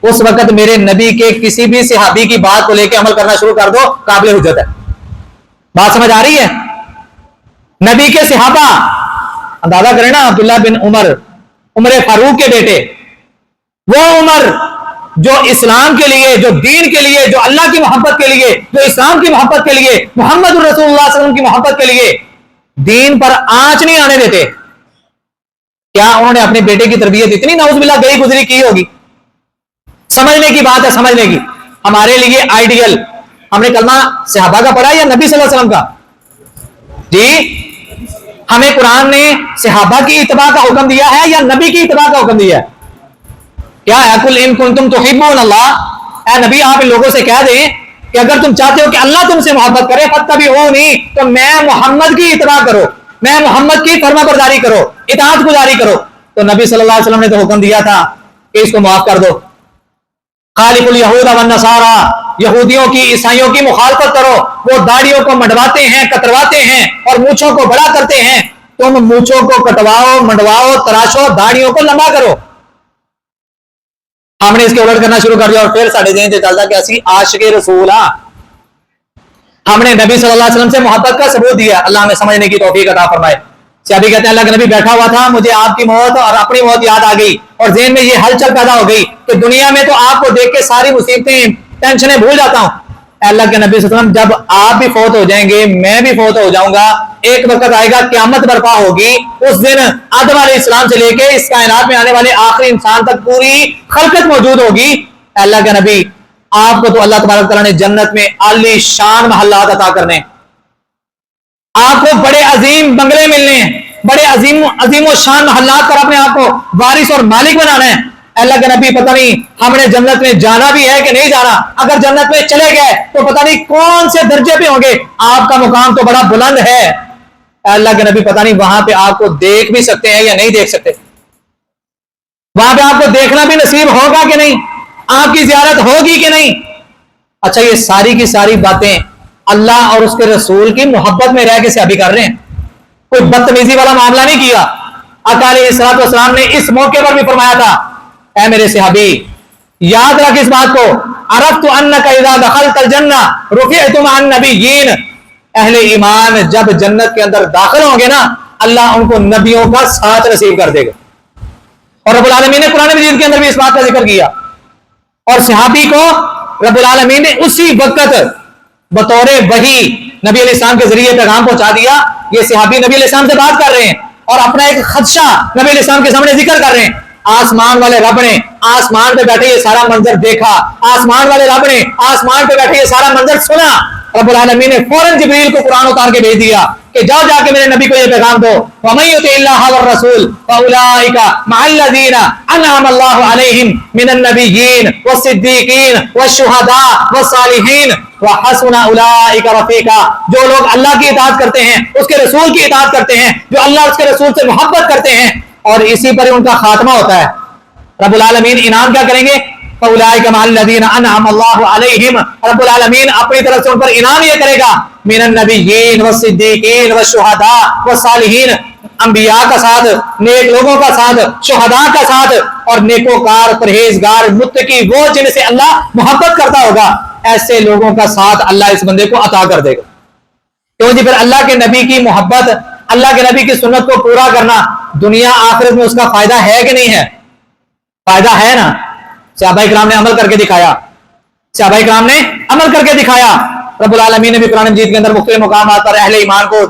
اس وقت میرے نبی کے کسی بھی صحابی کی بات کو لے کے عمل کرنا شروع کر دو، قابل حجت ہے. بات سمجھ آ رہی ہے؟ نبی کے صحابہ، اندازہ کریں نا، عبداللہ بن عمر فاروق کے بیٹے، وہ عمر جو اسلام کے لیے، جو دین کے لیے، جو اللہ کی محبت کے لیے، جو اسلام کی محبت کے لیے، محمد رسول اللہ صلی اللہ علیہ وسلم کی محبت کے لیے دین پر آنچ نہیں آنے دیتے، کیا انہوں نے اپنے بیٹے کی تربیت اتنی نعوذ باللہ گئی گزری کی ہوگی؟ سمجھنے کی بات ہے، سمجھنے کی. ہمارے لیے آئیڈیل، ہم نے کلمہ صحابہ کا پڑھا یا نبی صلی اللہ علیہ وسلم کا؟ جی ہمیں قرآن نے صحابہ کی اتباع کا حکم دیا ہے یا نبی کی اتباع کا حکم دیا ہے؟ کیا ہے؟ قل ان کنتم تحبون اللہ، اے نبی آپ ان لوگوں سے کہہ دیں کہ اگر تم چاہتے ہو کہ اللہ تم سے محبت کرے فاتبعونی، تو میں محمد کی اتباع کرو، میں محمد کی فرما برداری کرو، اطاعت گزاری کرو. تو نبی صلی اللہ علیہ وسلم نے تو حکم دیا تھا کہ اس کو معاف کر دو. خالق الیہود والنصارى، یہودیوں کی، عیسائیوں کی مخالفت کرو، وہ داڑھیوں کو منڈواتے ہیں، کترواتے ہیں اور مونچھوں کو بڑا کرتے ہیں. تم مونچھوں کو کٹواؤ، منڈواؤ، تراشو، داڑھیوں کو لمبا کرو. ہم نے اس کے الٹ کرنا شروع کر دیا اور پھر ساڑھے ذہن سے چلتا کہ اسی عاشق رسول ہاں. ہم نے نبی صلی اللہ علیہ وسلم سے محبت کا ثبوت دیا، اللہ ہمیں سمجھنے کی توفیق عطا فرمائے. صحابی کہتے ہیں اللہ کے نبی بیٹھا ہوا تھا، مجھے آپ کی موت اور اپنی موت یاد آ گئی اور ذہن میں یہ ہلچل پیدا ہو گئی کہ دنیا میں تو آپ کو دیکھ کے ساری مصیبتیں، ٹینشنیں بھول جاتا ہوں. اللہ کے نبی صلی اللہ علیہ وسلم جب آپ بھی فوت ہو جائیں گے، میں بھی فوت ہو جاؤں گا، ایک وقت آئے گا قیامت برپا ہوگی، اس دن آدم علیہ السلام سے لے کے اس کائنات میں آنے والے آخری انسان تک پوری خلقت موجود ہوگی. اللہ کے نبی آپ کو تو اللہ تبارک تعالیٰ نے جنت میں عالی شان محلات عطا کرنے، آپ کو بڑے عظیم بنگلے ملنے ہیں، بڑے عظیم و شان محلات پر اپنے آپ کو وارث اور مالک بنانا ہے. اللہ کے نبی پتہ نہیں ہم نے جنت میں جانا بھی ہے کہ نہیں جانا، اگر جنت میں چلے گئے تو پتہ نہیں کون سے درجے پہ ہوں گے، آپ کا مقام تو بڑا بلند ہے. اللہ کے نبی پتہ نہیں وہاں پہ آپ کو دیکھ بھی سکتے ہیں یا نہیں دیکھ سکتے، وہاں پہ آپ کو دیکھنا بھی نصیب ہوگا کہ نہیں، آپ کی زیارت ہوگی کہ نہیں. اچھا یہ ساری کی ساری باتیں اللہ اور اس کے رسول کی محبت میں رہ کے صحابی کر رہے ہیں، کوئی بدتمیزی والا معاملہ نہیں کیا. آقا علیہ الصلوۃ والسلام نے اس موقع پر بھی فرمایا تھا اے میرے صحابی یاد رکھ اس بات کو، عرفت انک اذا دخلت الجنہ رفعت مع النبیین، اہل ایمان جب جنت کے اندر داخل ہوں گے نا اللہ ان کو نبیوں کا ساتھ نصیب کر دے گا. اور رب العالمین نے قرآن مجید کے اندر بھی اس بات کا ذکر کیا اور صحابی کو رب العالمین نے اسی وقت بطور وحی نبی علیہ السلام کے ذریعے پیغام پہنچا دیا. یہ صحابی نبی علیہ السلام سے بات کر رہے ہیں اور اپنا ایک خدشہ نبی علیہ السلام کے سامنے ذکر کر رہے ہیں. آسمان والے رب نے آسمان پہ بیٹھے یہ سارا منظر دیکھا، آسمان والے رب نے آسمان پہ بیٹھے یہ سارا منظر سنا. رب العالمین نے فوراً جبریل کو قرآن اتار کے بھیج دیا کہ جاؤ جا کے میرے نبی کو یہ پیغام دو، وَمَن يُطِعِ اللَّهَ وَالرَّسُولَ فَأُولَٰئِكَ مَعَ الَّذِينَ أَنْعَمَ اللَّهُ عَلَيْهِم مِّنَ النَّبِيِّينَ وَالصِّدِّيقِينَ وَالشُّهَدَاءِ وَالصَّالِحِينَ وَحَسُنَ أُولَٰئِكَ رَفِيقًا. جو لوگ اللہ کی اطاعت کرتے ہیں، اس کے رسول کی اطاعت کرتے ہیں، جو اللہ اور اس کے رسول سے محبت کرتے ہیں، اور اسی پر उनका खात्मा होता है। रब्बुल आलमीन इनाम क्या करेंगे? फउलाइका मअल्लज़ीना अनअम अल्लाहु अलैहिम, रब्बुल आलमीन अपनी तरफ से उन पर इनाम ये करेगा, मिनन नबिय्यीन वस्सिद्दीकीन वशुहदा वस्सालिहीन, अंबिया का साथ, नेक लोगों का साथ, शुहदा का साथ, और नेकोकार परहेजगार मुत्तकी, वो जिनसे अल्लाह मोहब्बत करता होगा, ऐसे लोगों का साथ अल्लाह इस बंदे को अता कर देगा। क्यों जी? फिर अल्लाह के नबी की मोहब्बत, अल्लाह के नबी की सुन्नत को पूरा करना दुनिया आखिरत में उसका फायदा है कि नहीं है? फायदा है ना। सहाबा इकराम ने अमल करके दिखाया, सहाबा इकराम ने अमल करके दिखाया। रब्बुल आलमीन ने भी कुरान मजीद के अंदर मुख्तलिफ मुकामात पर अहले ईमान को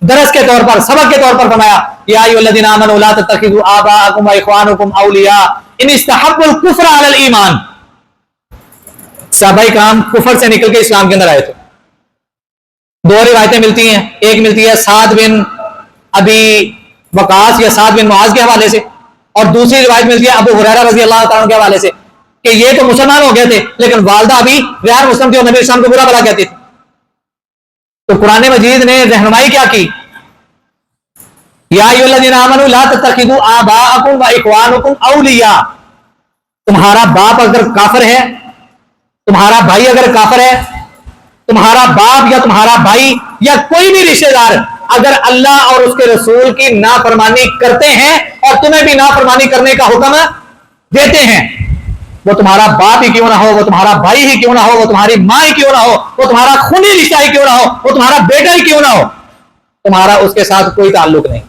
दरस के तौर पर, सबक के तौर पर फरमाया, या अय्युहल्लज़ीना आमनू ला तत्तखिज़ू आबाअकुम व इख्वानकुम औलिया इन इस्तहब्बुल कुफ्र अलल ईमान। सहाबा इकराम कुफर से निकल के इस्लाम के अंदर आए थे। दो रिवायतें मिलती हैं, एक मिलती है साद बिन अबी वकास या साद बिन मुआज के हवाले से, और दूसरी रिवायत मिलती है अबू हुरैरा रज़ी अल्लाह तआला के हवाले से कि ये तो मुसलमान हो गए थे लेकिन वालदा अभी गैर मुस्लिम थी और नबी इस्लाम को बुरा भला कहती थी। तो कुरान मजीद ने रहनुमाई क्या की? या अय्युहल्लज़ीना आमनू ला तत्तखिज़ू आबाअकुम व इख्वानकुम औलिया, तुम्हारा बाप अगर काफिर है, तुम्हारा भाई अगर काफिर है, तुम्हारा बाप या तुम्हारा भाई या कोई भी रिश्तेदार अगर अल्लाह और उसके रसूल की नाफरमानी करते हैं और तुम्हें भी नाफरमानी करने का हुक्म देते हैं, वो तुम्हारा बाप ही क्यों ना हो, वो तुम्हारा भाई ही क्यों ना हो, वो तुम्हारी माँ ही क्यों ना हो, वो तुम्हारा खूनी रिश्ता ही क्यों ना हो, वो तुम्हारा बेटा ही क्यों ना हो, तुम्हारा उसके साथ कोई ताल्लुक नहीं।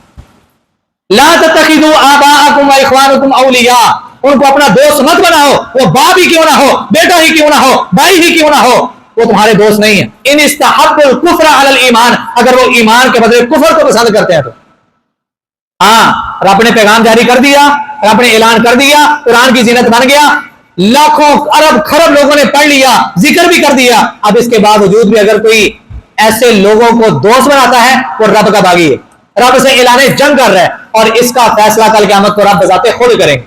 ला तत्तखिज़ू आबाअकुम व इख्वानकुम औलिया, उनको अपना दोस्त मत बनाओ, वो बाप ही क्यों ना हो, बेटा ही क्यों ना हो, भाई ही क्यों ना हो, वो तुम्हारे दोस्त नहीं है। इन इस्तहब्बुल कुफ्र अलल ईमान, अगर वो ईमान के बदले कुफ्र को पसंद करते हैं तो। हाँ, रब ने पैगाम जारी कर दिया, रब ने ऐलान कर दिया, कुरान की जीनत बन गया, लाखों अरब खरब लोगों ने पढ़ लिया, जिक्र भी कर दिया, अब इसके बावजूद भी अगर कोई ऐसे लोगों को दोस्त बनाता है वो रब का बागी है, रब से ऐलाने जंग कर रहा है, और इसका फैसला कल क़यामत को रब बजाते खुद करेंगे।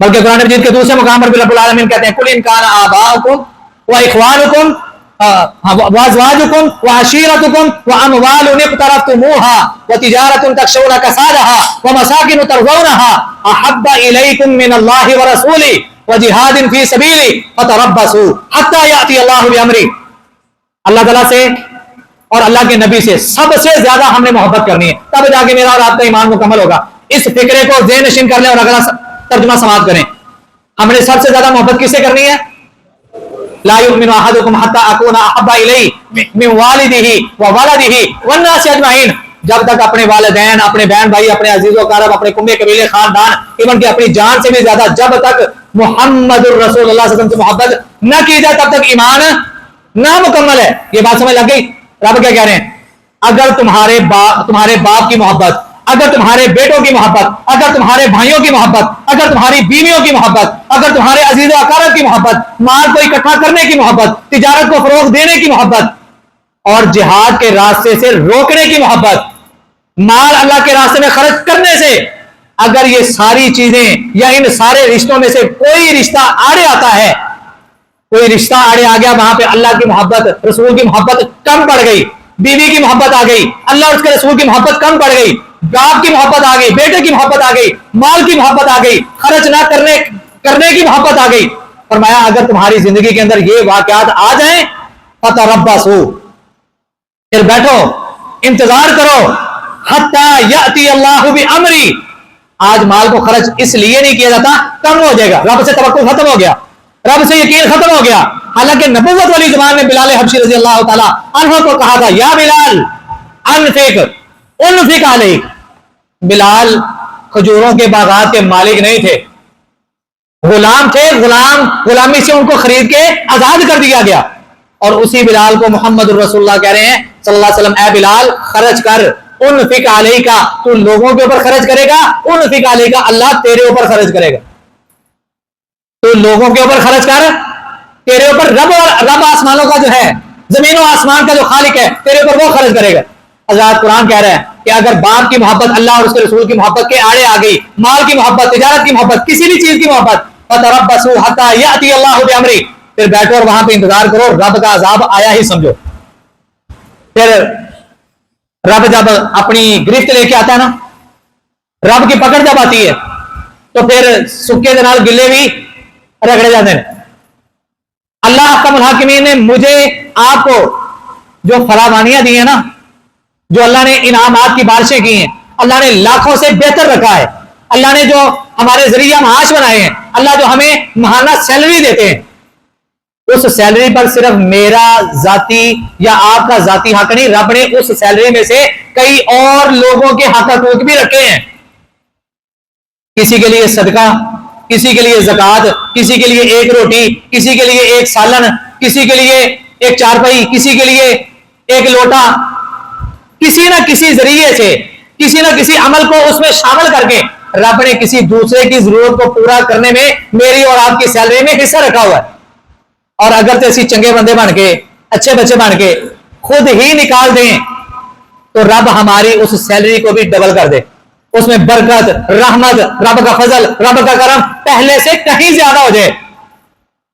बल्कि कुरान मजीद के दूसरे मुकाम पर भी रब्बुल आलमीन कहते हैं, कुल इन कान आबाउकुम व इख्वानुकुम व अज़वाजुकुम व अशीरतुकुम व अमवालुन इक़्तरफ़्तुमूहा व तिजारतुन तख़शौना कसादहा व मसाकिन तर्ज़ौनहा अहब्बा इलैकुम मिनल्लाहि व रसूलिही व जिहादिन फी सबीलिही फतरब्बसू हत्ता याति अल्लाहु बिअम्री। अल्लाह ताला से और अल्लाह के नबी से सबसे ज्यादा हमने मोहब्बत करनी है, तब जाके मेरा और आपका ईमान मुकम्मल होगा। इस फिक्रे को ज़हन नशीन कर लें और अगला तर्जुमा समाप्त करें। हमने सबसे ज्यादा मोहब्बत किससे करनी है? ला युमिनु अहदुकुम हत्ता अकूना अहब्बा इलैहि मिन वालिदिही व वलदिही वन नासि अजमईन। जब तक अपने वालिदैन, अपने बहन भाई, अपने अजीजों कारब, अपने कुंबे कबीले खानदान, इवन कि अपनी जान से भी ज्यादा जब तक मुहम्मदुर रसूलुल्लाह सल्लल्लाहु अलैहि वसल्लम से मोहब्बत न की जाए तब तक ईमान नामुकम्मल है। ये बात समझ लग गई? रब क्या कह रहे हैं? अगर तुम्हारे बाप की मोहब्बत, अगर तुम्हारे बेटों की मोहब्बत, अगर तुम्हारे भाइयों की मोहब्बत, अगर तुम्हारी बीवियों की मोहब्बत, अगर तुम्हारे अजीज अकारब की मोहब्बत, माल को इकट्ठा करने की मोहब्बत, तिजारत को फरोग देने की मोहब्बत और जिहाद के रास्ते से रोकने की मोहब्बत, माल अल्लाह के रास्ते में खर्च करने से, अगर ये सारी चीजें या इन सारे रिश्तों में से कोई रिश्ता आड़े आता है, कोई रिश्ता आड़े आ गया, वहां पे अल्लाह की मोहब्बत, रसूल की मोहब्बत कम पड़ गई, बीवी की मोहब्बत आ गई, अल्लाह और उसके रसूल की मोहब्बत कम पड़ गई, बाप की मोहब्बत आ गई, बेटे की मोहब्बत आ गई, माल की मोहब्बत आ गई, खर्च ना करने की मोहब्बत आ गई। फरमाया अगर तुम्हारी जिंदगी के अंदर ये वाकयात आ जाएं, फतरब्बसू, फिर बैठो, इंतजार करो, हत्ता याती अल्लाहु बिअम्री। आज माल को खर्च इसलिए नहीं किया जाता, कम हो जाएगा, रब से तवक्कुल खत्म हो गया, रब से यकीन खत्म हो गया। हालांकि नबुव्वत वाली ज़बान में बिलाल हबशी रज़ी अल्लाह ताला अन्हु को कहा था, या बिलाल अनफिक उनफिक अलैक। बिलाल खजूरों के बागात के मालिक नहीं थे, गुलाम थे, गुलामी से उनको खरीद के आजाद कर दिया गया। और उसी बिलाल को मोहम्मद रसूलुल्लाह कह रहे हैं सल्लल्लाहु अलैहि वसल्लम, ए बिलाल खर्च कर, उनफिक अलैका, तू लोगों के ऊपर खर्च करेगा, उनफिक अलैका, अल्लाह तेरे ऊपर खर्च करेगा। तो लोगों के ऊपर खर्च कर, तेरे ऊपर रब आसमानों का जो है, जमीनों आसमान का जो खालिक है, तेरे ऊपर वो खर्च करेगा। हज़रत कुरान कह रहा है कि अगर बाप की मोहब्बत अल्लाह और उसके रसूल की मोहब्बत के आड़े आ गई, माल की मोहब्बत, तिजारत की मोहब्बत, किसी भी चीज की मोहब्बत, फतरब्बसू हत्ता याती अल्लाहु बिअम्री, फिर बैठो और वहां पे इंतजार करो, रब का अजाब आया ही समझो। फिर रब जब अपनी गिरफ्त लेके आता है ना, रब की पकड़ जब आती है तो फिर सुखे के नाल गिले भी रगड़े जाते हैं। अल्लाह अहकमुल हाकिमीन ने मुझे आपको जो फरावानियां दी है ना, जो अल्लाह ने इनामात की बारिशें की हैं, अल्लाह ने लाखों से बेहतर रखा है। अल्लाह ने जो हमारे जरिए माश बनाए हैं, अल्लाह जो हमें महाना सैलरी देते हैं, उस सैलरी पर सिर्फ मेरा जाती या आपका जाती हक नहीं, रब ने उस सैलरी में से कई और लोगों के हक हकूक भी रखे हैं। किसी के लिए सदका, किसी के लिए ज़कात, किसी के लिए एक रोटी, किसी के लिए एक सालन, किसी के लिए एक चारपाई, किसी के लिए एक लोटा, किसी ना किसी जरिए से किसी ना किसी अमल को उसमें शामिल करके रब ने किसी दूसरे की जरूरत को पूरा करने में मेरी और आपकी सैलरी में हिस्सा रखा हुआ है। और अगर तो ऐसी चंगे बंदे बन के, अच्छे बच्चे बन के खुद ही निकाल दें तो रब हमारी उस सैलरी को भी डबल कर दे, उसमें बरकत, रहमत, रब का फजल, रब का करम पहले से कहीं ज्यादा हो जाए।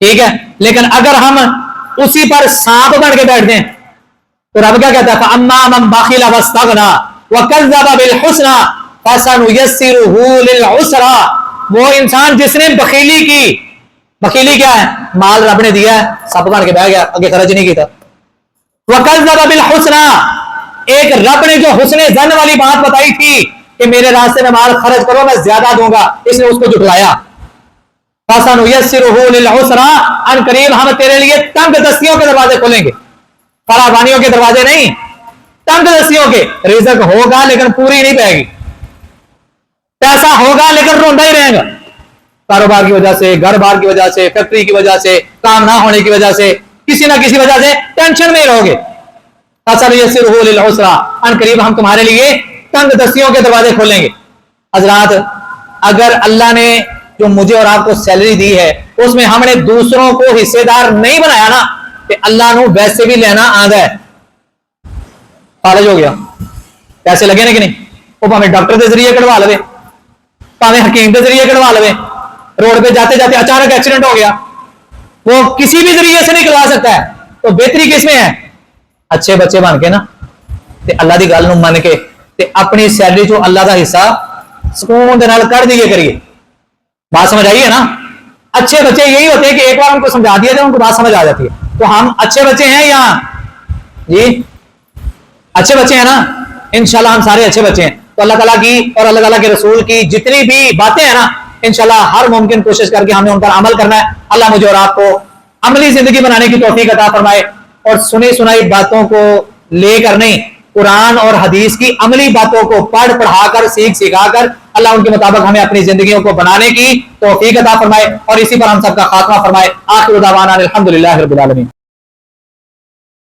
ठीक है, लेकिन अगर हम उसी पर सांप बन के बैठ दें तो रब क्या कहता है, अम्मा मन बखिला वस्तगना वकज़्ज़ब बिल हुस्ना फसनुयस्सिरुहु लिल उसरा। वो इंसान जिसने बखीली की, बखीली क्या है, माल रब ने दिया है, सांप बन के बैठ गया, आगे खर्च नहीं किया। वकज़्ज़ब बिल हुस्ना, एक रब ने जो हुस्ने ज़न वाली बात बताई थी कि मेरे रास्ते में माल खर्च करो, मैं ज्यादा दूंगा, इसने उसको झुठलाया। फसनुयस्सिरुहु लिल उसरा, अन करीब हम तेरे लिए तंग दस्तियों के दरवाजे खोलेंगे, फरावानियों के दरवाजे नहीं, तंग दस्तियों के। रिज़्क होगा लेकिन पूरी नहीं पाएगी, पैसा होगा लेकिन रोंदा ही रहेगा, कारोबार की वजह से, घर बार की वजह से, फैक्ट्री की वजह से, काम ना होने की वजह से, किसी ना किसी वजह से टेंशन में रहोगे। फसनुयस्सिरुहु लिल उसरा, अन करीब हम तुम्हारे लिए तंग दस्तियों के दरवाजे खोलेंगे। हजरात, अगर अल्लाह ने जो मुझे और आपको सैलरी दी है उसमें हमने दूसरों को हिस्सेदार नहीं बनाया ना, कि अल्लाह ने वैसे भी लेना आंदा है। कॉलेज हो गया, पैसे लगे ना कि नहीं, वो भावें डॉक्टर के जरिए कढ़वा लवे, भावें हकीम के जरिए कढ़वा लवे, रोड पे जाते जाते अचानक एक्सीडेंट हो गया, वो किसी भी जरिए से नहीं करवा सकता है। तो बेहतरी किसमें है, अच्छे बच्चे बन के ना ते अल्लाह की गल नूं मन के ते अपनी सैलरी चो अल्लाह का हिस्सा सुकून के नाल कर दिए करिए। बात समझ आई है ना। अच्छे बच्चे यही होते हैं कि एक बार उनको समझा दिया जाए उनको बात समझ आ जाती है। तो हम अच्छे बच्चे हैं या जी, अच्छे बच्चे हैं ना, इंशाल्लाह हम सारे अच्छे बच्चे हैं। तो अल्लाह ताला की और अल्लाह ताला के रसूल की जितनी भी बातें हैं ना, इंशाल्लाह हर मुमकिन कोशिश करके हमें उन पर अमल करना है। अल्लाह मुझे और आपको अमली जिंदगी बनाने की तौफीक अता फरमाए और सुनी सुनाई बातों को लेकर नहीं, कुरान और हदीस की अमली बातों को पढ़ पढ़ाकर, सीख सिखाकर अल्लाह उनके मुताबिक हमें अपनी जिंदगियों को बनाने की तौफीक अता फरमाए और इसी पर हम सबका खात्मा फरमाए। आखिर दावाना अल्हम्दुलिल्लाहि रब्बिल आलमीन।